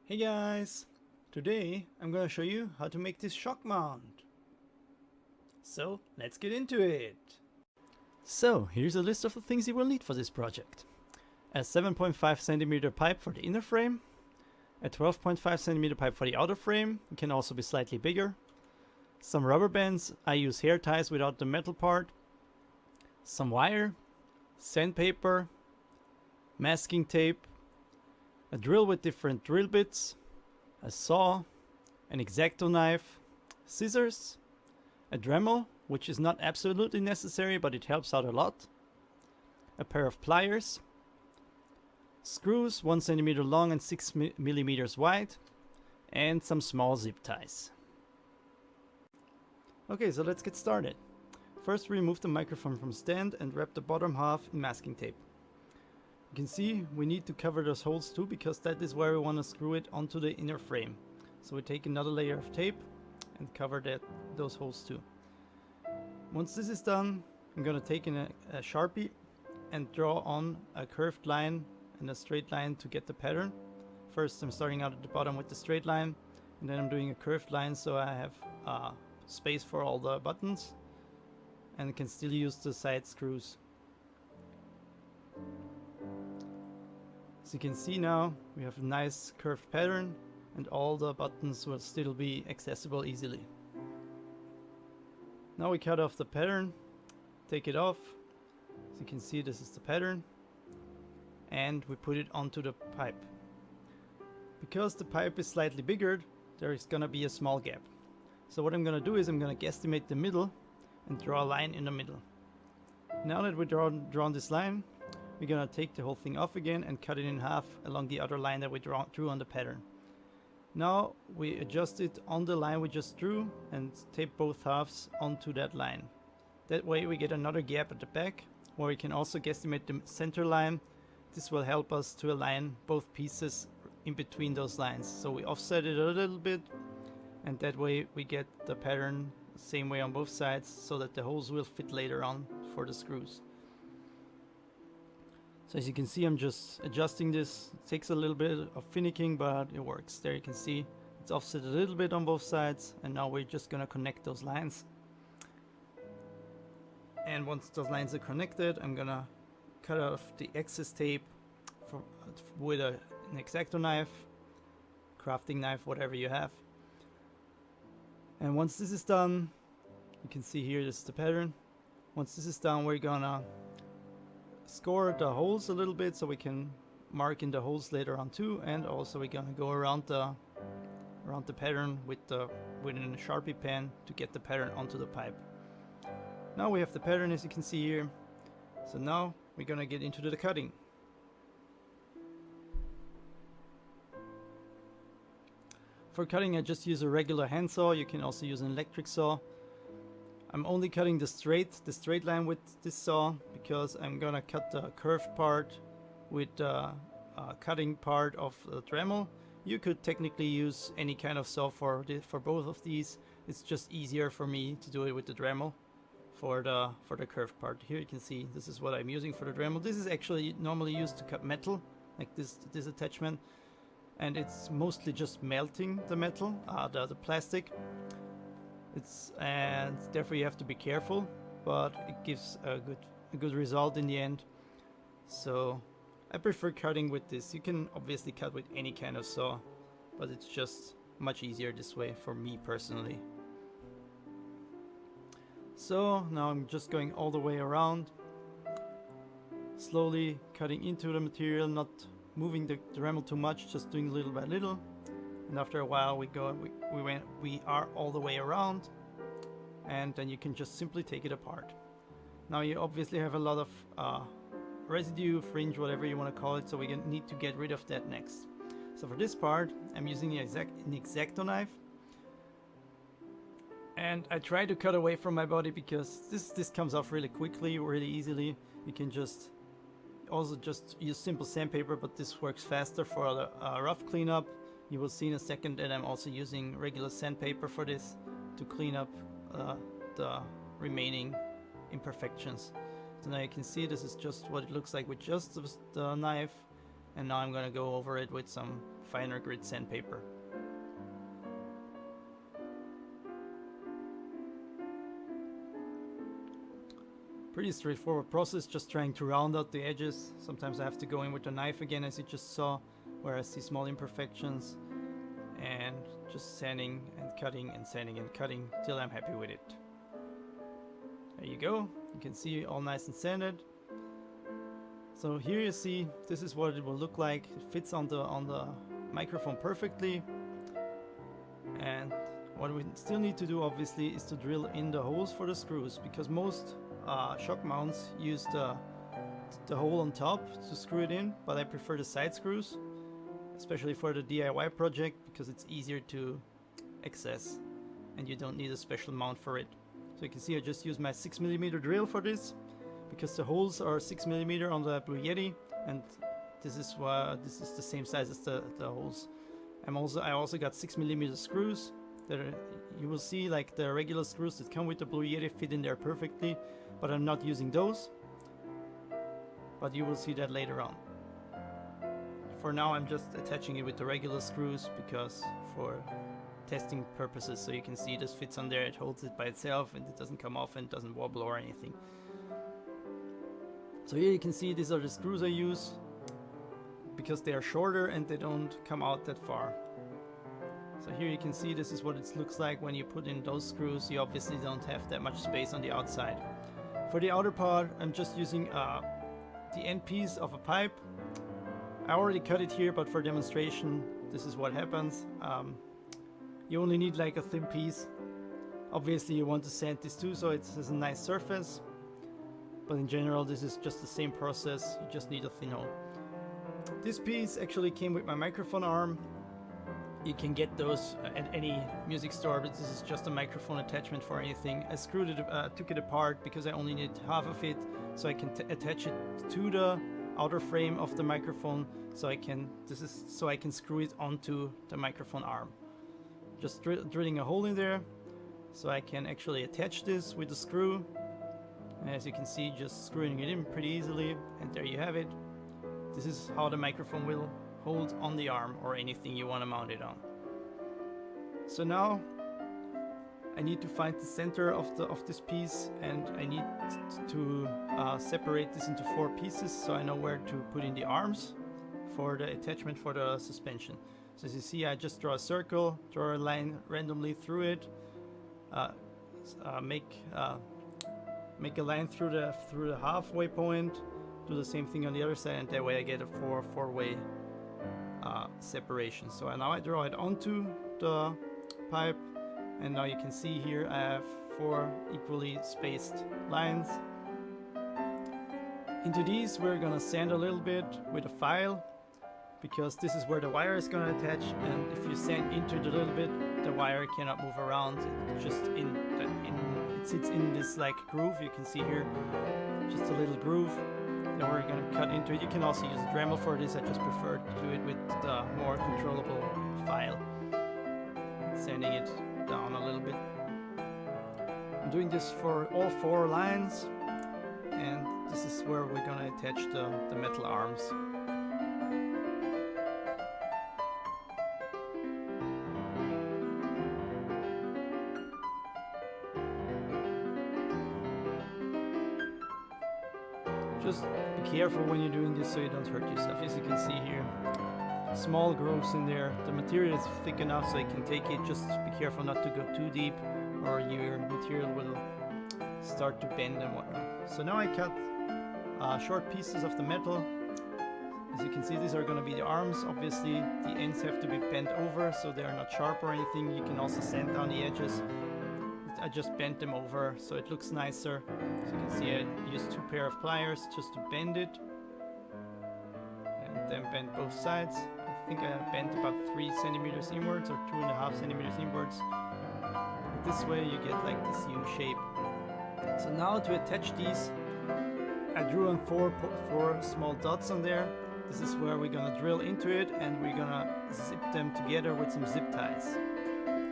Hey guys! Today I'm gonna show you how to make this shock mount. So let's get into it! So here's a list of the things you will need for this project. A 7.5 cm pipe for the inner frame, a 12.5 cm pipe for the outer frame, it can also be slightly bigger, some rubber bands, I use hair ties without the metal part, some wire, sandpaper, masking tape, a drill with different drill bits, a saw, an X-Acto knife, scissors, a Dremel, which is not absolutely necessary but it helps out a lot, a pair of pliers, screws 1 cm long and 6 mm wide, and some small zip ties. Okay, so let's get started. First remove the microphone from stand and wrap the bottom half in masking tape. You can see we need to cover those holes too, because that is where we want to screw it onto the inner frame. So we take another layer of tape and cover those holes too. Once this is done, I'm going to take in a Sharpie and draw on a curved line and a straight line to get the pattern. First I'm starting out at the bottom with the straight line, and then I'm doing a curved line so I have space for all the buttons and can still use the side screws. As you can see now, we have a nice curved pattern and all the buttons will still be accessible easily. Now we cut off the pattern, take it off. As you can see, this is the pattern, and we put it onto the pipe. Because the pipe is slightly bigger, there is gonna be a small gap. So what I'm gonna do is I'm gonna guesstimate the middle and draw a line in the middle. Now that we've drawn this line, we're gonna take the whole thing off again and cut it in half along the other line that we drew on the pattern. Now we adjust it on the line we just drew and tape both halves onto that line. That way we get another gap at the back where we can also guesstimate the center line. This will help us to align both pieces in between those lines. So we offset it a little bit, and that way we get the pattern the same way on both sides so that the holes will fit later on for the screws. So as you can see, I'm just adjusting this. It takes a little bit of finicking, but it works. There you can see it's offset a little bit on both sides, and now we're just gonna connect those lines. And once those lines are connected, I'm gonna cut off the excess tape with an X-Acto knife, crafting knife, whatever you have. And once this is done, you can see here this is the pattern. Once this is done, we're gonna score the holes a little bit so we can mark in the holes later on too, and also we're gonna go around the pattern with a Sharpie pen to get the pattern onto the pipe. Now we have the pattern, as you can see here. So now we're gonna get into the cutting. For cutting, I just use a regular handsaw. You can also use an electric saw. I'm only cutting the straight line with this saw because I'm gonna cut the curved part with the cutting part of the Dremel. You could technically use any kind of saw for both of these. It's just easier for me to do it with the Dremel for the curved part. Here you can see this is what I'm using for the Dremel. This is actually normally used to cut metal, like this attachment, and it's mostly just melting the metal, the plastic. And therefore you have to be careful, but it gives a good result in the end. So I prefer cutting with this. You can obviously cut with any kind of saw, but it's just much easier this way for me personally. So now I'm just going all the way around, slowly cutting into the material, not moving the Dremel too much, just doing little by little. And after a while we are all the way around, and then you can just simply take it apart. Now you obviously have a lot of residue, fringe, whatever you want to call it, so we need to get rid of that next. So for this part I'm using an X-Acto knife, and I try to cut away from my body because this comes off really quickly, really easily. You can just use simple sandpaper, but this works faster for the rough cleanup. You will see in a second that I'm also using regular sandpaper for this to clean up the remaining imperfections. So now you can see this is just what it looks like with just the knife, and now I'm gonna go over it with some finer grit sandpaper. Pretty straightforward process, just trying to round out the edges. Sometimes I have to go in with the knife again, as you just saw, where I see small imperfections, and just sanding and cutting and sanding and cutting till I'm happy with it. There you go, you can see all nice and sanded. So here you see, this is what it will look like. It fits on the microphone perfectly. And what we still need to do, obviously, is to drill in the holes for the screws, because most shock mounts use the hole on top to screw it in, but I prefer the side screws, especially for the DIY project, because it's easier to access and you don't need a special mount for it. So you can see I just use my 6mm drill for this, because the holes are 6mm on the Blue Yeti, and this is the same size as the holes. I also got 6mm screws that you will see, like the regular screws that come with the Blue Yeti, fit in there perfectly, but I'm not using those. But you will see that later on. For now, I'm just attaching it with the regular screws, because for testing purposes, so you can see this fits on there, it holds it by itself and it doesn't come off and doesn't wobble or anything. So here you can see these are the screws I use, because they are shorter and they don't come out that far. So here you can see this is what it looks like when you put in those screws. You obviously don't have that much space on the outside. For the outer part, I'm just using the end piece of a pipe. I already cut it here, but for demonstration, this is what happens. You only need like a thin piece. Obviously you want to sand this too, so it has a nice surface. But in general, this is just the same process. You just need a thin hole. This piece actually came with my microphone arm. You can get those at any music store, but this is just a microphone attachment for anything. I screwed it, took it apart because I only need half of it, so I can attach it to the outer frame of the microphone. So I can screw it onto the microphone arm. Just drilling a hole in there, so I can actually attach this with the screw. And as you can see, just screwing it in pretty easily, and there you have it. This is how the microphone will hold on the arm or anything you want to mount it on. So now I need to find the center of this piece, and I need to separate this into 4 pieces, so I know where to put in the arms for the attachment for the suspension. So as you see, I just draw a circle, draw a line randomly through it, make a line through the halfway point, do the same thing on the other side, and that way I get a four-way separation. So now I draw it onto the pipe, and now you can see here I have 4 equally spaced lines. Into these we're gonna sand a little bit with a file, because this is where the wire is gonna attach, and if you sand into it a little bit, the wire cannot move around. It just it sits in this like groove. You can see here just a little groove. Then we're gonna cut into it. You can also use a Dremel for this. I just prefer to do it with the more controllable file. Sanding it down a little bit. I'm doing this for all 4 lines, and this is where we're gonna attach the metal arms. Just be careful when you're doing this so you don't hurt yourself. As you can see here, small grooves in there. The material is thick enough so you can take it. Just be careful not to go too deep, or your material will start to bend and whatnot. So now I cut short pieces of the metal. As you can see, these are going to be the arms. Obviously the ends have to be bent over so they are not sharp or anything. You can also sand down the edges. I just bent them over so it looks nicer. As you can see, I used 2 pair of pliers just to bend it, and then bend both sides. I think I bent about 3 centimeters inwards or 2.5 centimeters inwards. This way you get like this U shape. So now to attach these, I drew on 4 small dots on there. This is where we're gonna drill into it, and we're gonna zip them together with some zip ties.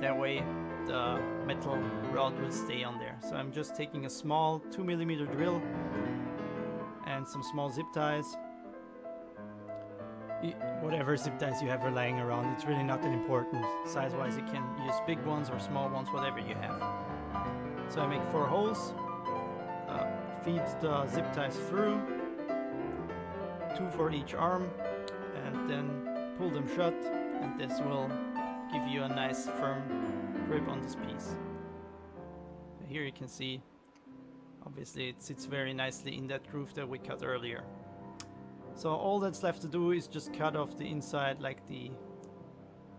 That way the metal rod will stay on there. So I'm just taking a small 2mm drill and some small zip ties. whatever zip ties you have lying around, it's really not that important. Size-wise, you can use big ones or small ones, whatever you have. So I make 4 holes, feed the zip ties through, 2 for each arm, and then pull them shut, and this will give you a nice firm grip on this piece. Here you can see, obviously it sits very nicely in that groove that we cut earlier. So all that's left to do is just cut off the inside, like the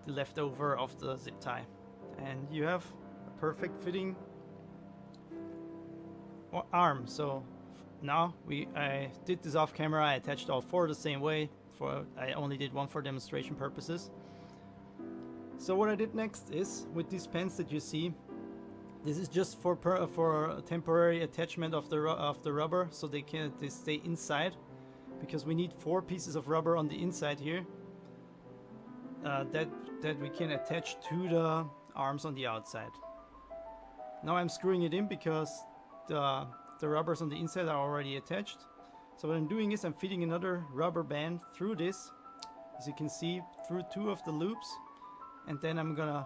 leftover of the zip tie, and you have a perfect fitting arm. So now I did this off camera. I attached all 4 the same way. I only did 1 for demonstration purposes. So what I did next is, with these pens that you see, this is just for a temporary attachment of the rubber, so they stay inside, because we need 4 pieces of rubber on the inside here that we can attach to the arms on the outside. Now I'm screwing it in because the rubbers on the inside are already attached. So what I'm doing is I'm feeding another rubber band through this, as you can see, through 2 of the loops, and then I'm gonna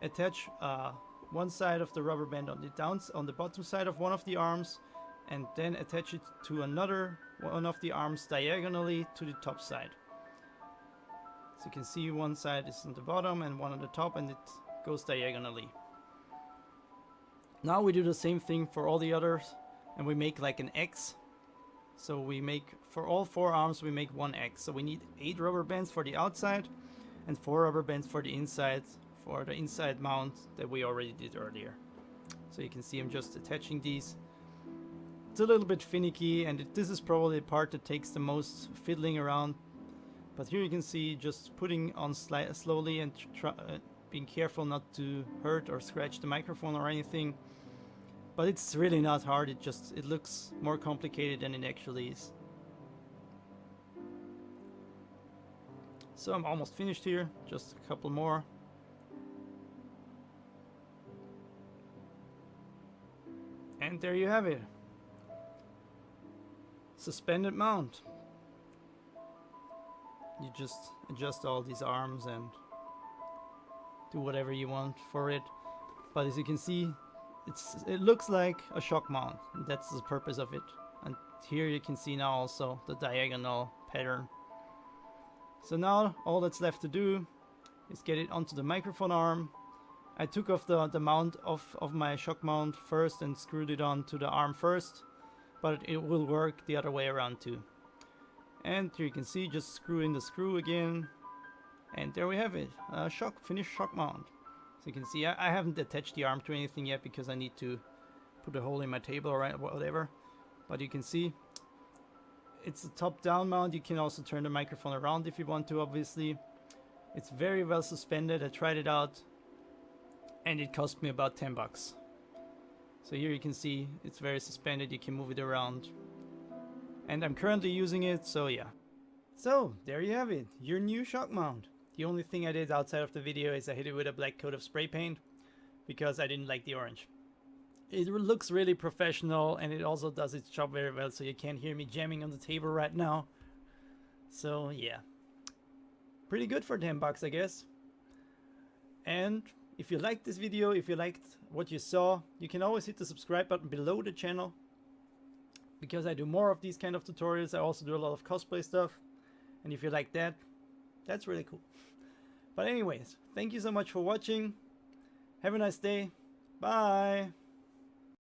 attach one side of the rubber band on the bottom side of one of the arms, and then attach it to another one of the arms diagonally to the top side. So you can see one side is on the bottom and one on the top, and it goes diagonally. Now we do the same thing for all the others, and we make like an X. So we make, for all 4 arms, we make 1 X. So we need 8 rubber bands for the outside and 4 rubber bands for the inside mount that we already did earlier. So you can see I'm just attaching these. It's a little bit finicky, and this is probably the part that takes the most fiddling around. But here you can see just putting on slowly and being careful not to hurt or scratch the microphone or anything. But it's really not hard, it looks more complicated than it actually is. So I'm almost finished here, just a couple more. And there you have it. Suspended mount. You just adjust all these arms and do whatever you want for it. But as you can see, it looks like a shock mount. That's the purpose of it. And here you can see now also the diagonal pattern. So now all that's left to do is get it onto the microphone arm. I took off the mount of my shock mount first and screwed it onto the arm first, but it will work the other way around too. And here you can see, just screw in the screw again, and there we have it, a finished shock mount. So you can see I haven't attached the arm to anything yet because I need to put a hole in my table or whatever. But you can see it's a top-down mount. You can also turn the microphone around if you want to, obviously. It's very well suspended. I tried it out and it cost me about 10 bucks. So here you can see it's very suspended. You can move it around. And I'm currently using it, so yeah. So there you have it, your new shock mount. The only thing I did outside of the video is I hit it with a black coat of spray paint because I didn't like the orange. It looks really professional, and it also does its job very well, so you can't hear me jamming on the table right now. So yeah, pretty good for 10 bucks, I guess. And if you liked this video, if you liked what you saw, you can always hit the subscribe button below the channel, because I do more of these kind of tutorials. I also do a lot of cosplay stuff, and if you like that, that's really cool. But anyways, thank you so much for watching. Have a nice day. Bye.